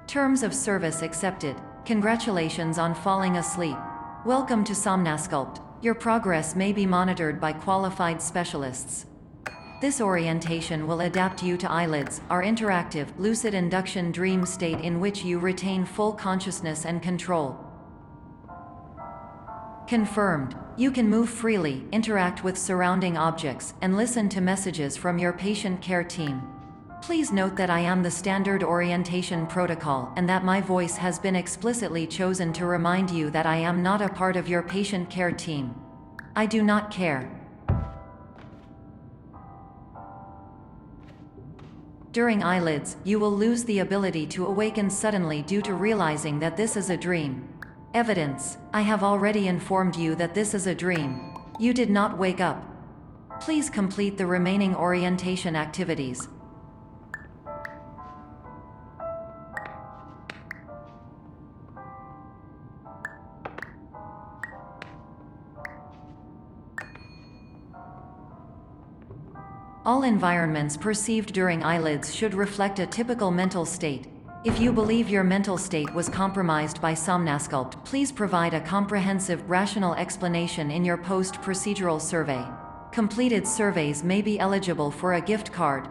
Terms of service accepted. Congratulations on falling asleep. Welcome to Somnasculpt. Your progress may be monitored by qualified specialists. This orientation will adapt you to eyelids, our interactive, lucid induction dream state in which you retain full consciousness and control. Confirmed. You can move freely, interact with surrounding objects, and listen to messages from your patient care team. Please note that I am the standard orientation protocol and that my voice has been explicitly chosen to remind you that I am not a part of your patient care team. I do not care. During eyelids, you will lose the ability to awaken suddenly due to realizing that this is a dream. Evidence: I have already informed you that this is a dream. You did not wake up. Please complete the remaining orientation activities. All environments perceived during eyelids should reflect a typical mental state. If you believe your mental state was compromised by Somnasculpt, please provide a comprehensive, rational explanation in your post-procedural survey. Completed surveys may be eligible for a gift card.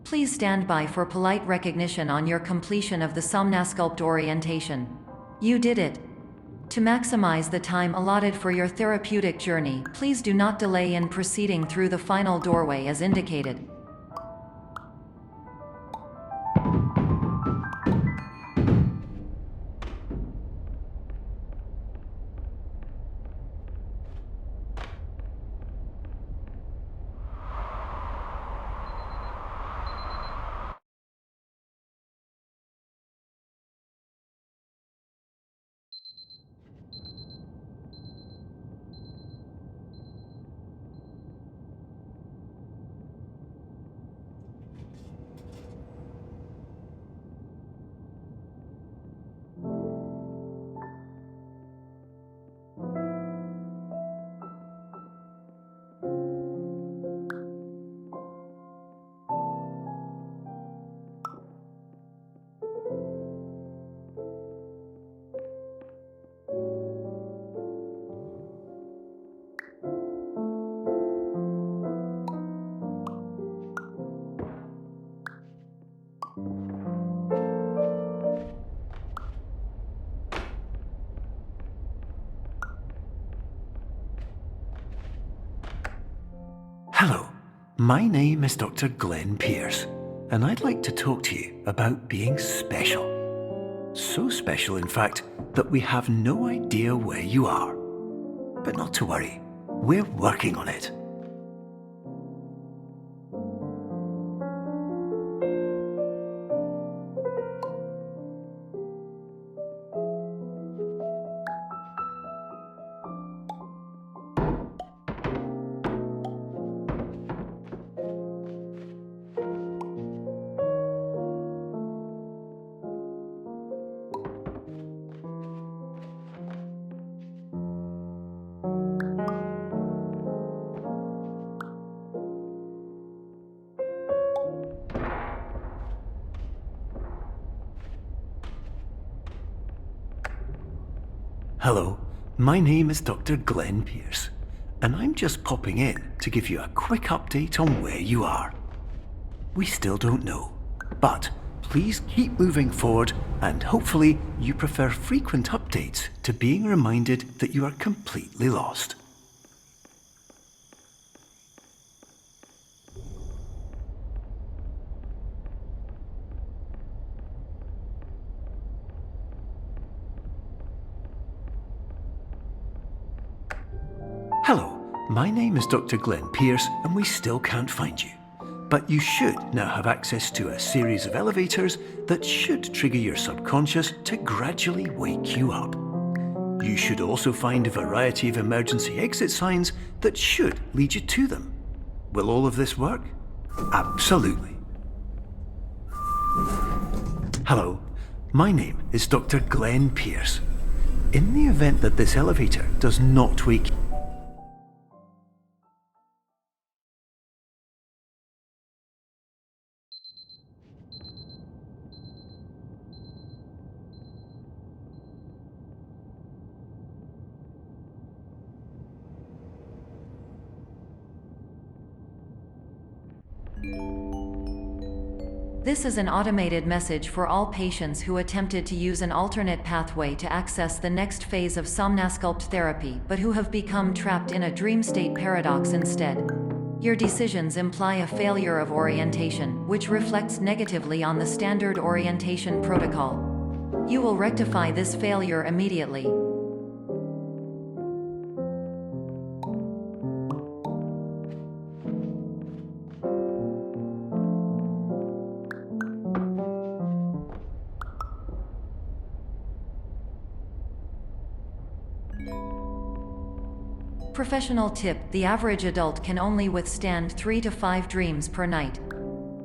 Please stand by for polite recognition on your completion of the Somnasculpt orientation. You did it. To maximize the time allotted for your therapeutic journey, please do not delay in proceeding through the final doorway as indicated. Hello, my name is Dr. Glenn Pierce, and I'd like to talk to you about being special. So special, in fact, that we have no idea where you are. But not to worry, we're working on it. Hello, my name is Dr. Glenn Pierce, and I'm just popping in to give you a quick update on where you are. We still don't know, but please keep moving forward, and hopefully you prefer frequent updates to being reminded that you are completely lost. Hello, my name is Dr. Glenn Pierce, and we still can't find you. But you should now have access to a series of elevators that should trigger your subconscious to gradually wake you up. You should also find a variety of emergency exit signs that should lead you to them. Will all of this work? Absolutely. Hello, my name is Dr. Glenn Pierce, In the event that this elevator does not tweak, This is an automated message for all patients who attempted to use an alternate pathway to access the next phase of somnasculpt therapy but who have become trapped in a dream state paradox instead. Your decisions imply a failure of orientation, which reflects negatively on the standard orientation protocol. You will rectify this failure immediately. Professional tip: the average adult can only withstand 3 to 5 dreams per night.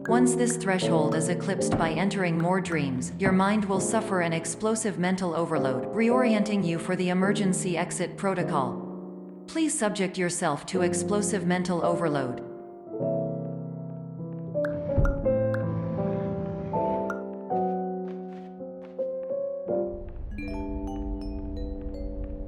Once this threshold is eclipsed by entering more dreams, your mind will suffer an explosive mental overload, reorienting you for the emergency exit protocol. Please subject yourself to explosive mental overload.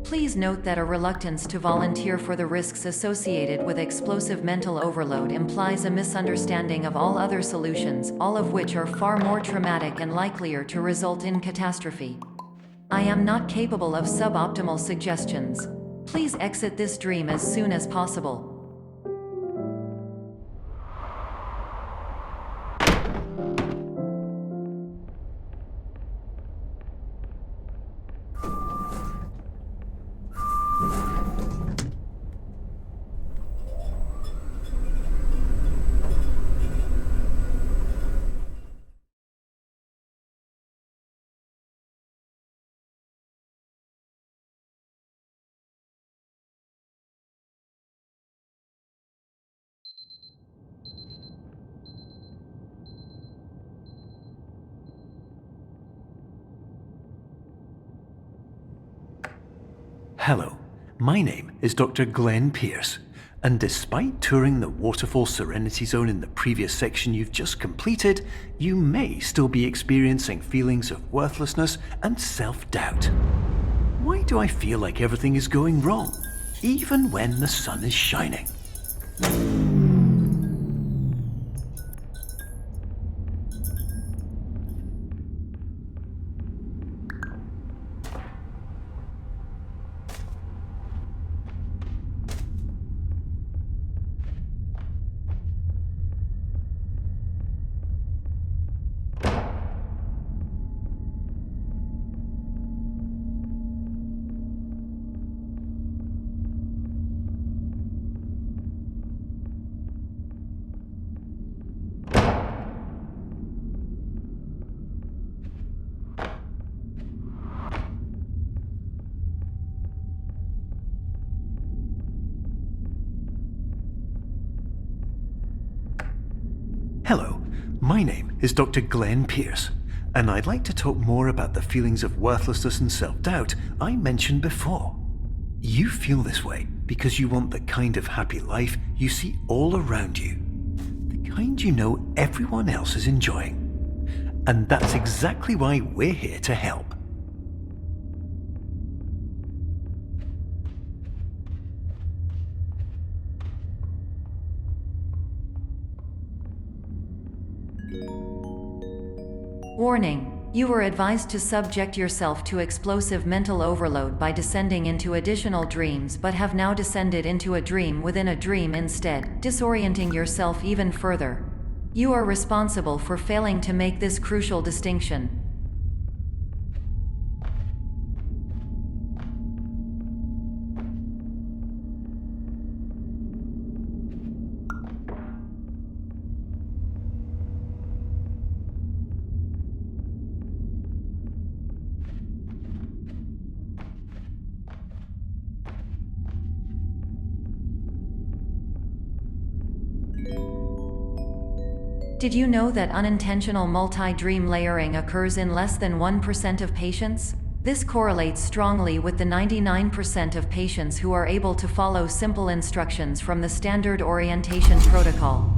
Please note that a reluctance to volunteer for the risks associated with explosive mental overload implies a misunderstanding of all other solutions, all of which are far more traumatic and likelier to result in catastrophe. I am not capable of suboptimal suggestions. Please exit this dream as soon as possible. hello, my name is Dr. Glenn Pierce, and despite touring the Waterfall Serenity Zone in the previous section you've just completed, you may still be experiencing feelings of worthlessness and self-doubt. Why do I feel like everything is going wrong, even when the sun is shining? Hello, my name is Dr. Glenn Pierce, and I'd like to talk more about the feelings of worthlessness and self-doubt I mentioned before. You feel this way because you want the kind of happy life you see all around you, the kind you know everyone else is enjoying. And that's exactly why we're here to help. Warning: you were advised to subject yourself to explosive mental overload by descending into additional dreams, but have now descended into a dream within a dream instead, disorienting yourself even further. You are responsible for failing to make this crucial distinction. Did you know that unintentional multi-dream layering occurs in less than 1% of patients? This correlates strongly with the 99% of patients who are able to follow simple instructions from the standard orientation protocol.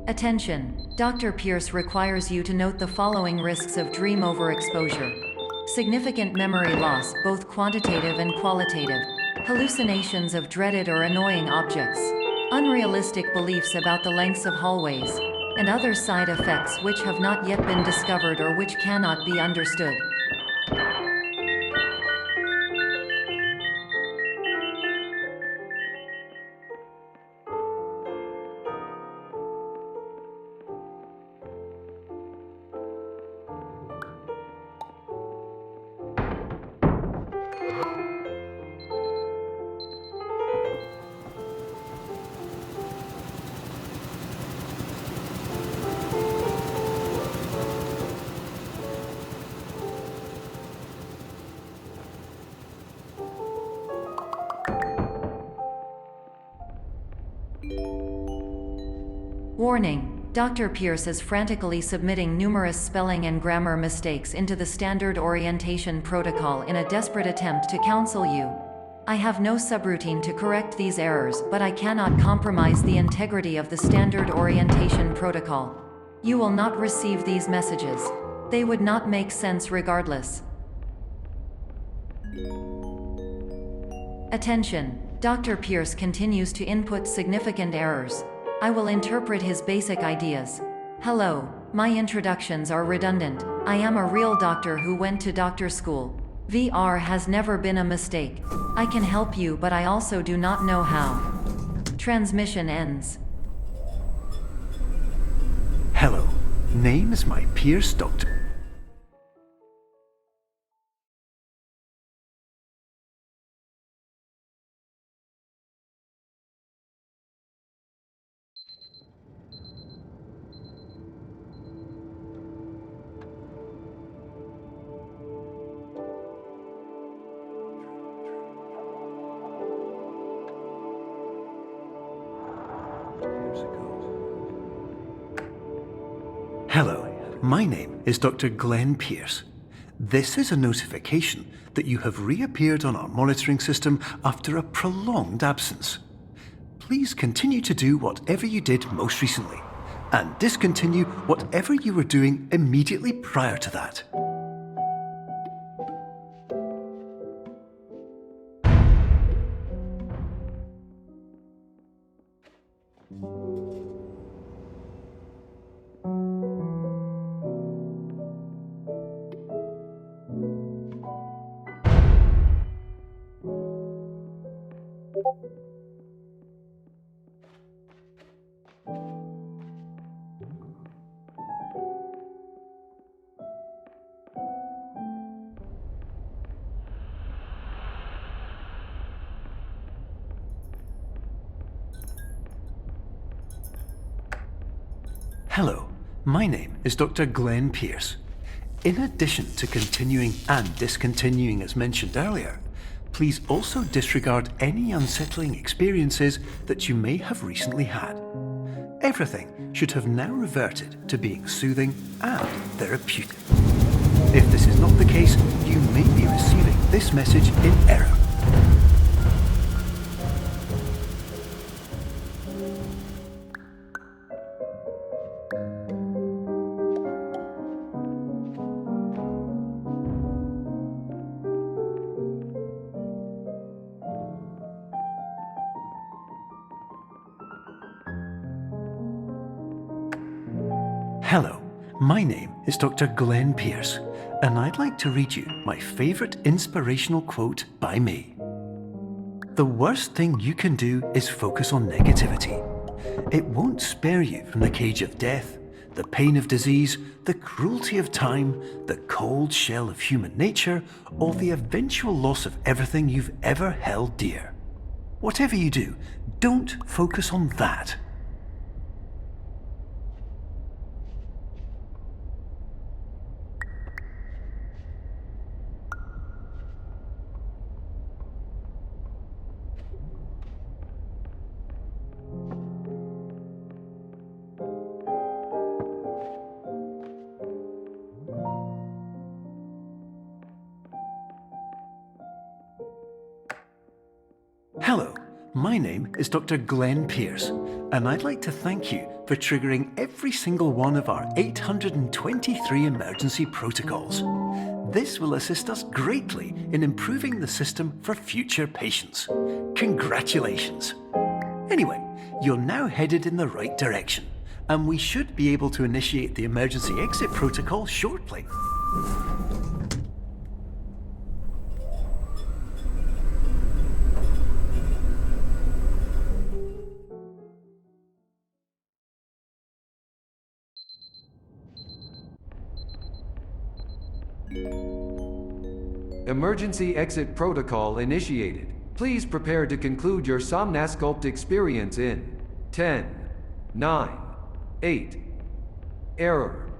Attention! Dr. Pierce requires you to note the following risks of dream overexposure. Significant memory loss, both quantitative and qualitative. Hallucinations of dreaded or annoying objects. Unrealistic beliefs about the lengths of hallways. And other side effects which have not yet been discovered or which cannot be understood. Warning: Dr. Pierce is frantically submitting numerous spelling and grammar mistakes into the standard orientation protocol in a desperate attempt to counsel you. I have no subroutine to correct these errors, but I cannot compromise the integrity of the standard orientation protocol. You will not receive these messages. They would not make sense regardless. Attention! Dr. Pierce continues to input significant errors. I will interpret his basic ideas. Hello, my introductions are redundant. I am a real doctor who went to doctor school. VR has never been a mistake. I can help you, but I also do not know how. Transmission ends. Hello, name is my Pierce Doctor. Hello, my name is Dr. Glenn Pierce. This is a notification that you have reappeared on our monitoring system after a prolonged absence. Please continue to do whatever you did most recently, and discontinue whatever you were doing immediately prior to that. Hello, my name is Dr. Glenn Pierce. In addition to continuing and discontinuing as mentioned earlier, please also disregard any unsettling experiences that you may have recently had. Everything should have now reverted to being soothing and therapeutic. If this is not the case, you may be receiving this message in error. my name is Dr. Glenn Pierce, and I'd like to read you my favourite inspirational quote by me. The worst thing you can do is focus on negativity. It won't spare you from the cage of death, the pain of disease, the cruelty of time, the cold shell of human nature, or the eventual loss of everything you've ever held dear. Whatever you do, don't focus on that. Hello, my name is Dr. Glenn Pierce, and I'd like to thank you for triggering every single one of our 823 emergency protocols. This will assist us greatly in improving the system for future patients. Congratulations! Anyway, you're now headed in the right direction, and we should be able to initiate the emergency exit protocol shortly. Emergency exit protocol initiated. Please prepare to conclude your Somnasculpt experience in 10, 9, 8. Error.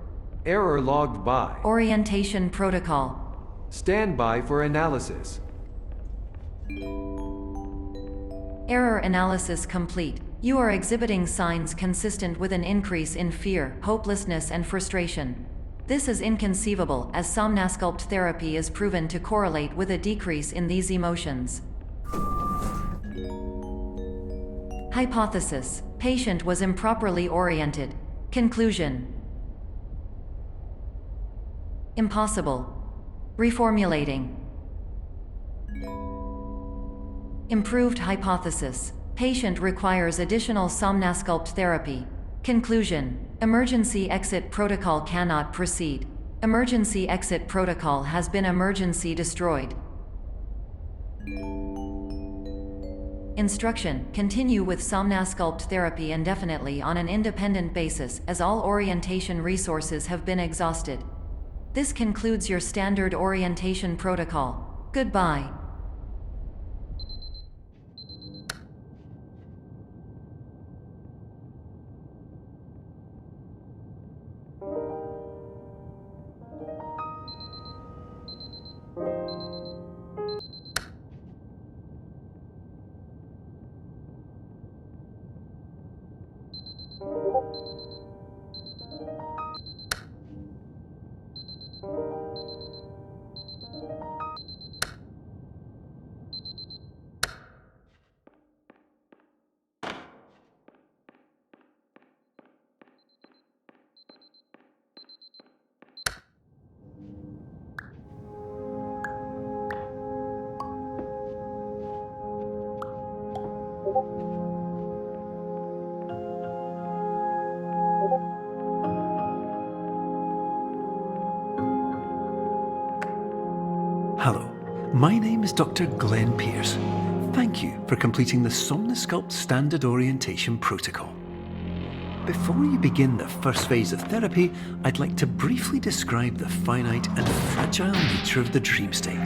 Error logged by. Orientation protocol. Stand by for analysis. Error analysis complete. You are exhibiting signs consistent with an increase in fear, hopelessness, and frustration. This is inconceivable, as Somnasculpt therapy is proven to correlate with a decrease in these emotions. Hypothesis: patient was improperly oriented. Conclusion: impossible. Reformulating. Improved hypothesis: patient requires additional Somnasculpt therapy. Conclusion: emergency exit protocol cannot proceed. Emergency exit protocol has been emergency destroyed. Instruction: continue with Somnasculpt therapy indefinitely on an independent basis, as all orientation resources have been exhausted. This concludes your standard orientation protocol. Goodbye. Hello, my name is Dr. Glenn Pierce. Thank you for completing the Somnasculpt Standard Orientation Protocol. Before you begin the first phase of therapy, I'd like to briefly describe the finite and fragile nature of the dream state.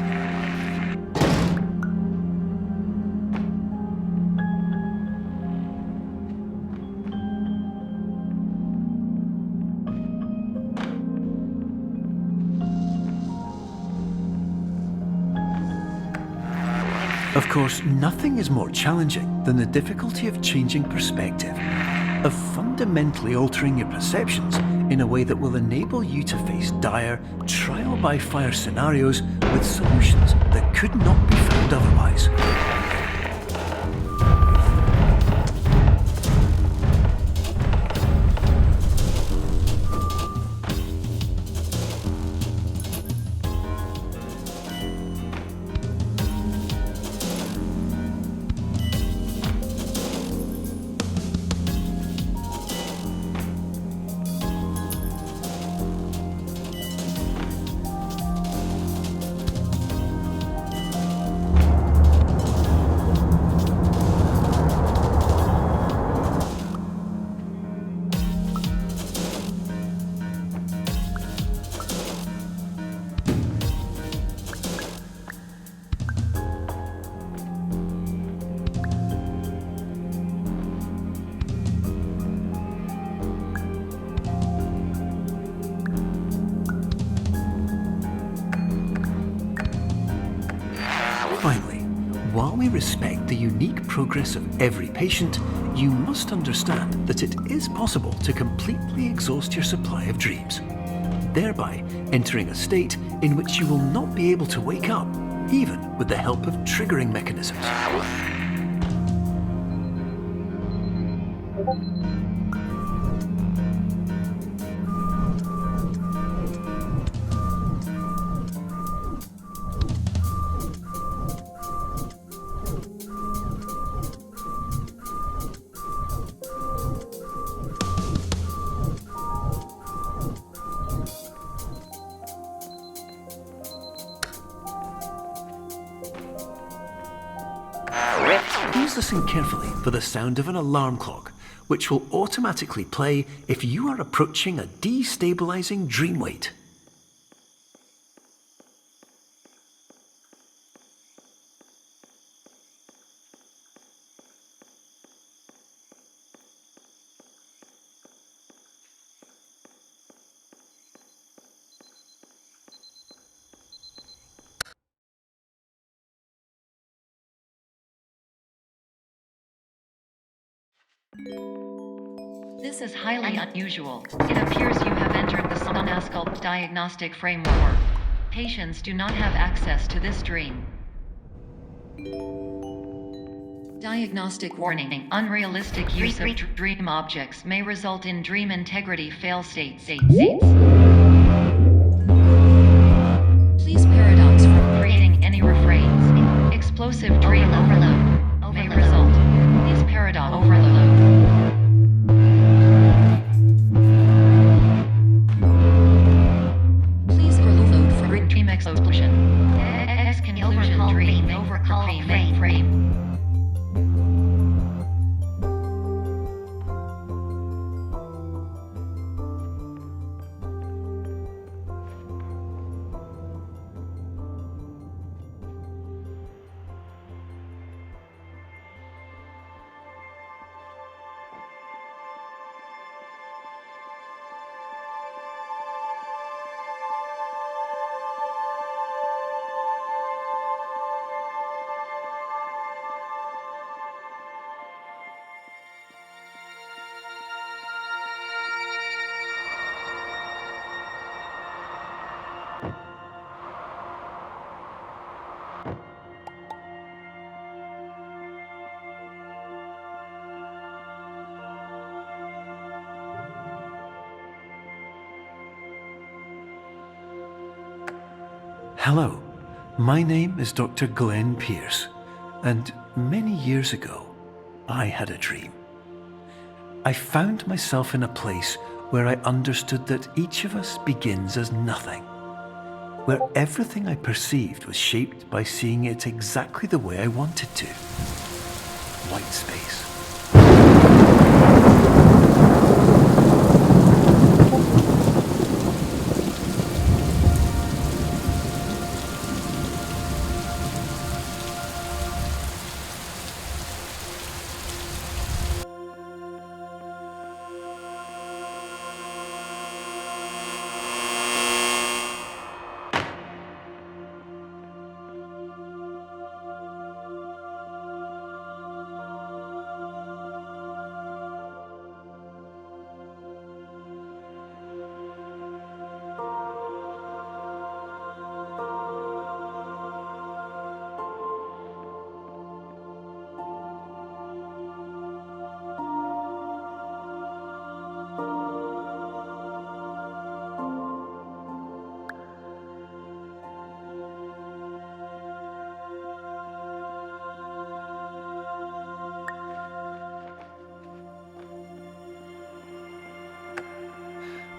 Of course, nothing is more challenging than the difficulty of changing perspective, of fundamentally altering your perceptions in a way that will enable you to face dire, trial-by-fire scenarios with solutions that could not be found otherwise. while we respect the unique progress of every patient, you must understand that it is possible to completely exhaust your supply of dreams, thereby entering a state in which you will not be able to wake up, even with the help of triggering mechanisms. Please listen carefully for the sound of an alarm clock, which will automatically play if you are approaching a destabilizing dream weight. This is highly unusual. It appears you have entered the Somnasculpt diagnostic framework. Patients do not have access to this dream. Diagnostic warning. Unrealistic use of dream objects may result in dream integrity fail states. Please paradox from creating any refrains. Explosive dream overload may result. Please paradox overload. Explosion. Exclusion dream overcall frame. Hello, my name is Dr. Glenn Pierce, and many years ago, I had a dream. I found myself in a place where I understood that each of us begins as nothing, where everything I perceived was shaped by seeing it exactly the way I wanted to. White space.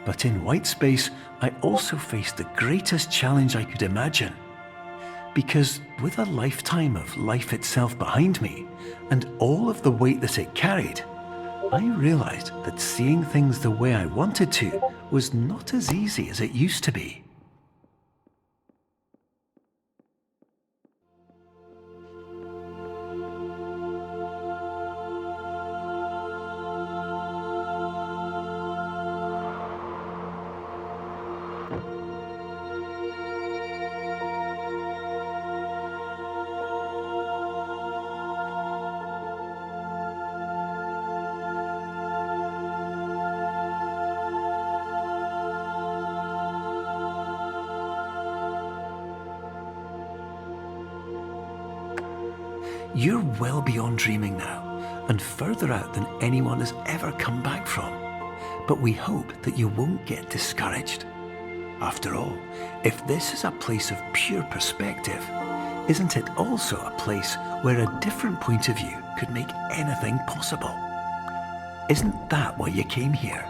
But in white space, I also faced the greatest challenge I could imagine. Because with a lifetime of life itself behind me, and all of the weight that it carried, I realized that seeing things the way I wanted to was not as easy as it used to be. You're well beyond dreaming now, and further out than anyone has ever come back from. But we hope that you won't get discouraged. After all, if this is a place of pure perspective, isn't it also a place where a different point of view could make anything possible? Isn't that why you came here?